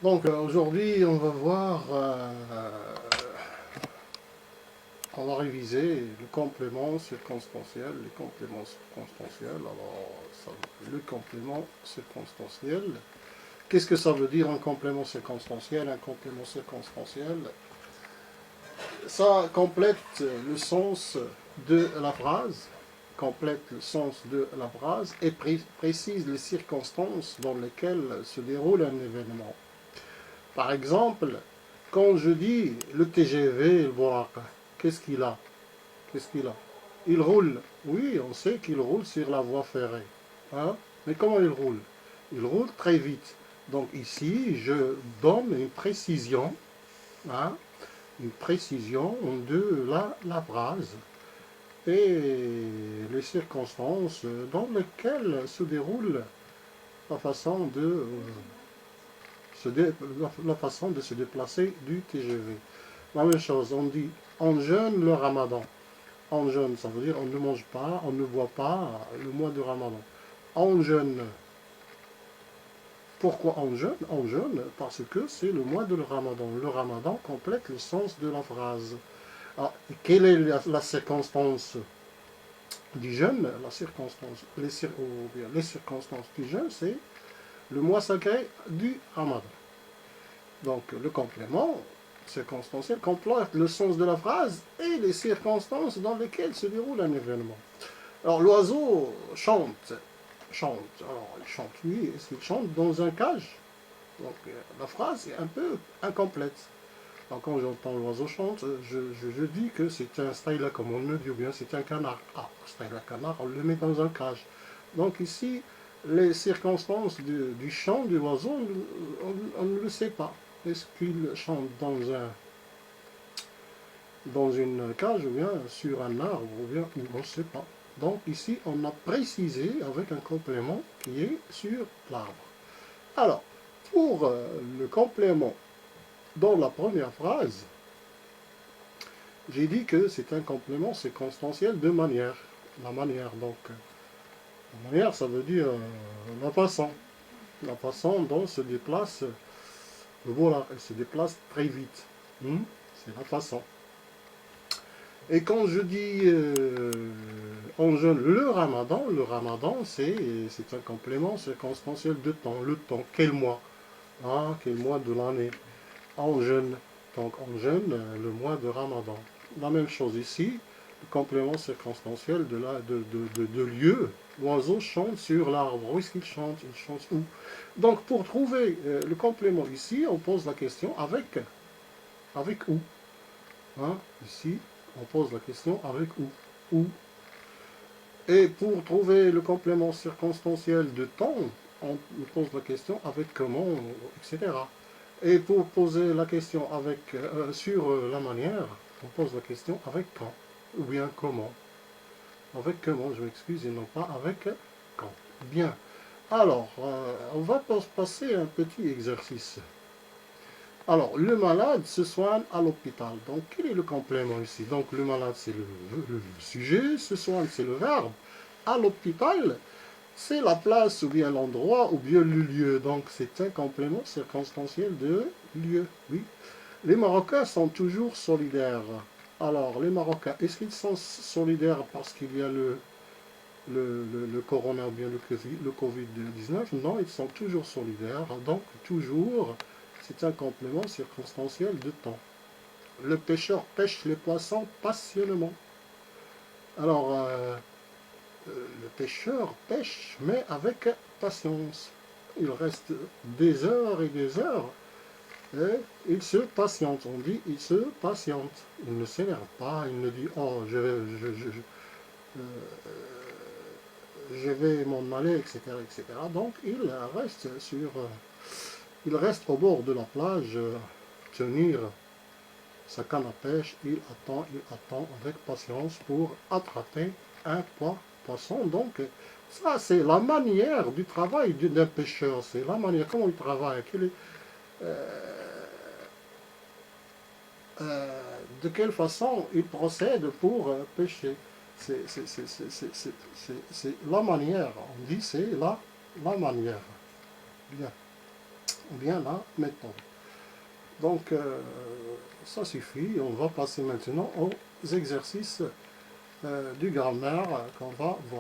Donc aujourd'hui, on va voir, on va réviser le complément circonstanciel, les compléments circonstanciels. Alors, le complément circonstanciel, qu'est-ce que ça veut dire un complément circonstanciel? Un complément circonstanciel, ça complète le sens de la phrase, complète le sens de la phrase et précise les circonstances dans lesquelles se déroule un événement. Par exemple, quand je dis le TGV, le Bouraq, qu'est-ce qu'il a? Qu'est-ce qu'il a? Il roule. Oui, on sait qu'il roule sur la voie ferrée. Hein? Mais comment il roule? Il roule très vite. Donc ici, je donne une précision, hein, une précision de la phrase et les circonstances dans lesquelles se déroule la façon de la façon de se déplacer du TGV. La même chose, on dit on jeûne le ramadan. On jeûne, ça veut dire on ne mange pas, on ne boit pas le mois de ramadan. On jeûne. Pourquoi on jeûne? On jeûne parce que c'est le mois de le ramadan. Le ramadan complète le sens de la phrase. Alors, quelle est la circonstance du jeûne? La circonstance, les circonstances du jeûne, c'est le mois sacré du ramadan. Donc le complément circonstanciel complète le sens de la phrase et les circonstances dans lesquelles se déroule un événement. Alors l'oiseau chante. Alors il chante, oui, est-ce qu'il chante dans un cage? Donc la phrase est un peu incomplète. Alors quand j'entends l'oiseau chante, je dis que c'est un style comme on le dit, ou bien c'est un canard. Ah, style canard, on le met dans un cage. Donc ici, les circonstances du chant de l'oiseau, on ne le sait pas. Est-ce qu'il chante dans une cage ou bien sur un arbre ou bien on ne sait pas. Donc ici on a précisé avec un complément qui est sur l'arbre. Alors pour le complément dans la première phrase, j'ai dit que c'est un complément circonstanciel de manière. La manière donc, la manière ça veut dire la façon dont se déplace le voleur, elle se déplace très vite. C'est la façon. Et quand je dis on jeûne le ramadan c'est un complément circonstanciel de temps. Le temps, quel mois? Ah, quel mois de l'année? On jeûne. Donc on jeûne le mois de ramadan. La même chose ici, le complément circonstanciel de lieu. L'oiseau chante sur l'arbre. Où est-ce qu'il chante? Il chante où? Donc pour trouver le complément ici, on pose la question avec où? Hein? Ici, on pose la question avec où? Où? Et pour trouver le complément circonstanciel de temps, on pose la question avec comment, etc. Et pour poser la question sur la manière, on pose la question avec quand, ou bien comment. Avec comment, je m'excuse, et non pas avec quand. Bien. Alors, on va passer un petit exercice. Alors, le malade se soigne à l'hôpital. Donc, quel est le complément ici? Donc, le malade, c'est le sujet, se soigne, c'est le verbe. À l'hôpital, c'est la place, ou bien l'endroit, ou bien le lieu. Donc, c'est un complément circonstanciel de lieu. Oui. Les Marocains sont toujours solidaires. Alors, les Marocains, est-ce qu'ils sont solidaires parce qu'il y a le corona ou bien le Covid-19? Non, ils sont toujours solidaires. Donc, toujours, c'est un complément circonstanciel de temps. Le pêcheur pêche les poissons passionnément. Alors, le pêcheur pêche, mais avec patience. Il reste des heures et des heures, et il se patiente. On dit, il se patiente. Il ne s'énerve pas, il ne dit, oh, je vais m'en aller, etc., etc. Donc, il reste au bord de la plage, tenir sa canne à pêche, il attend avec patience pour attraper un poisson. Donc, ça, c'est la manière du travail d'un pêcheur. C'est la manière comment il travaille. De quelle façon il procède pour pêcher. C'est la manière. On dit c'est la manière. Bien. ou bien la méthode. Donc, ça suffit. On va passer maintenant aux exercices du grammaire qu'on va voir.